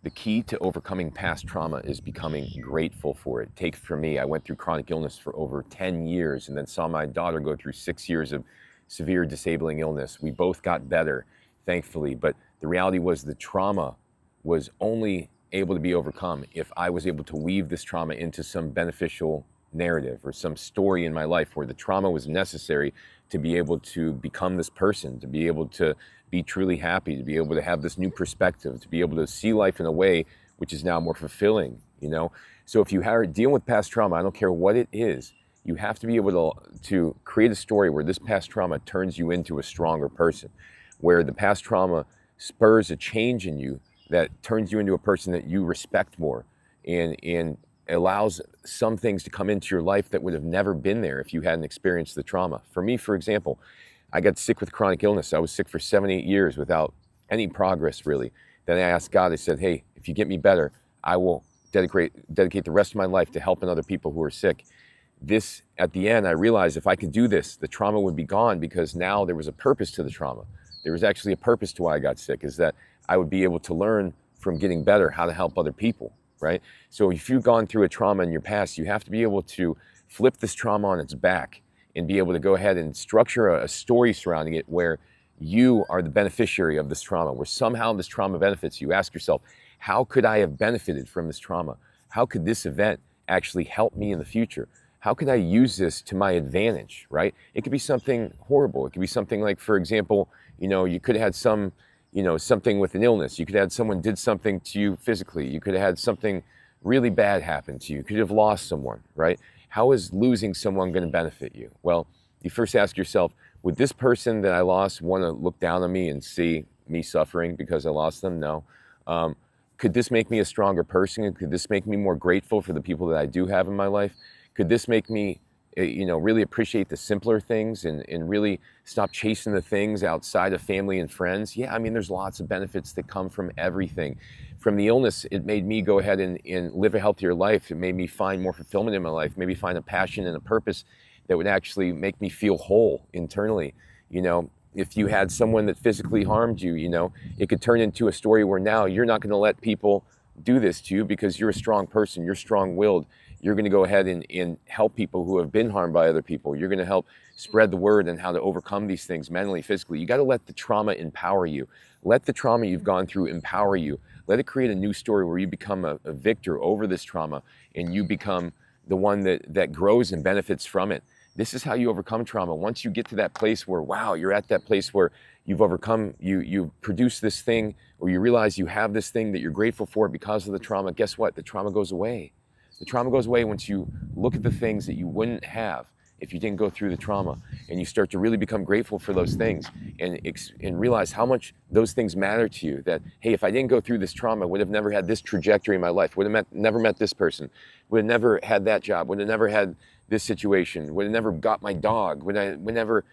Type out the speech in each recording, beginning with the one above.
The key to overcoming past trauma is becoming grateful for it. Take for me, I went through chronic illness for over 10 years and then saw my daughter go through 6 years of severe disabling illness. We both got better, thankfully, but the reality was the trauma was only able to be overcome if I was able to weave this trauma into some beneficial narrative or some story in my life where the trauma was necessary to be able to become this person, to be able to be truly happy, to be able to have this new perspective, to be able to see life in a way which is now more fulfilling, you know? So if you are dealing with past trauma, I don't care what it is, you have to be able to create a story where this past trauma turns you into a stronger person, where the past trauma spurs a change in you that turns you into a person that you respect more and allows some things to come into your life that would have never been there if you hadn't experienced the trauma. For me, for example, I got sick with chronic illness. I was sick for 7, 8 years without any progress, really. Then I asked God, I said, hey, if you get me better, I will dedicate the rest of my life to helping other people who are sick. This, at the end, I realized if I could do this, the trauma would be gone because now there was a purpose to the trauma. There was actually a purpose to why I got sick, is that I would be able to learn from getting better how to help other people, right? So if you've gone through a trauma in your past, you have to be able to flip this trauma on its back and be able to go ahead and structure a story surrounding it where you are the beneficiary of this trauma, where somehow this trauma benefits you. Ask yourself, how could I have benefited from this trauma? How could this event actually help me in the future? How could I use this to my advantage, right? It could be something horrible. It could be something like, for example, you could have had something with an illness. You could have had someone did something to you physically. You could have had something really bad happen to you. You could have lost someone, right? How is losing someone going to benefit you? Well, you first ask yourself, would this person that I lost want to look down on me and see me suffering because I lost them? No. Could this make me a stronger person? Could this make me more grateful for the people that I do have in my life? Could this make me, really appreciate the simpler things and really stop chasing the things outside of family and friends? Yeah, I mean, there's lots of benefits that come from everything. From the illness, it made me go ahead and live a healthier life. It made me find more fulfillment in my life, maybe find a passion and a purpose that would actually make me feel whole internally. If you had someone that physically harmed you, it could turn into a story where now you're not going to let people do this to you because you're a strong person, you're strong-willed. You're going to go ahead and help people who have been harmed by other people. You're going to help spread the word on how to overcome these things mentally, physically. You got to let the trauma empower you. Let the trauma you've gone through empower you. Let it create a new story where you become a victor over this trauma and you become the one that grows and benefits from it. This is how you overcome trauma. Once you get to that place where, wow, you're at that place where you've overcome, you produce this thing, or you realize you have this thing that you're grateful for because of the trauma, guess what? The trauma goes away. The trauma goes away once you look at the things that you wouldn't have if you didn't go through the trauma, and you start to really become grateful for those things and realize how much those things matter to you. That, hey, if I didn't go through this trauma, I would have never had this trajectory in my life, would have never met this person, would have never had that job, would have never had this situation, would have never got my dog, whatever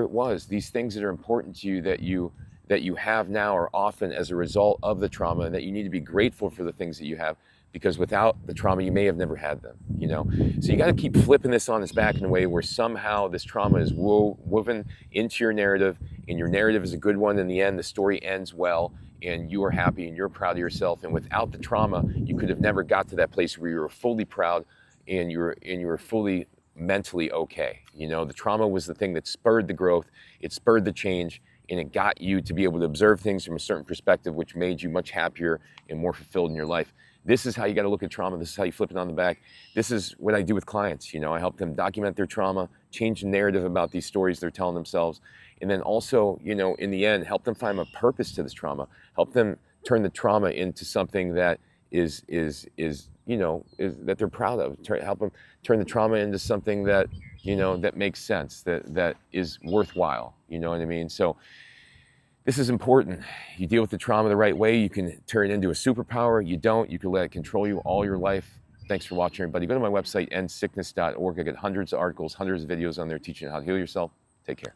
it was. These things that are important to you that you have now are often as a result of the trauma, and that you need to be grateful for the things that you have, because without the trauma, you may have never had them, So you got to keep flipping this on its back in a way where somehow this trauma is woven into your narrative, and your narrative is a good one. In the end, the story ends well, and you are happy and you're proud of yourself. And without the trauma, you could have never got to that place where you were fully proud and you were fully mentally okay. The trauma was the thing that spurred the growth, it spurred the change, and it got you to be able to observe things from a certain perspective, which made you much happier and more fulfilled in your life. This is how you got to look at trauma. This is how you flip it on the back. This is what I do with clients. I help them document their trauma, change the narrative about these stories they're telling themselves, and then also, in the end, help them find a purpose to this trauma. Help them turn the trauma into something that is that they're proud of. Help them turn the trauma into something that that makes sense, that is worthwhile. You know what I mean? So this is important. You deal with the trauma the right way, you can turn it into a superpower. You don't, you can let it control you all your life. Thanks for watching, everybody. Go to my website, endsickness.org. I got hundreds of articles, hundreds of videos on there teaching you how to heal yourself. Take care.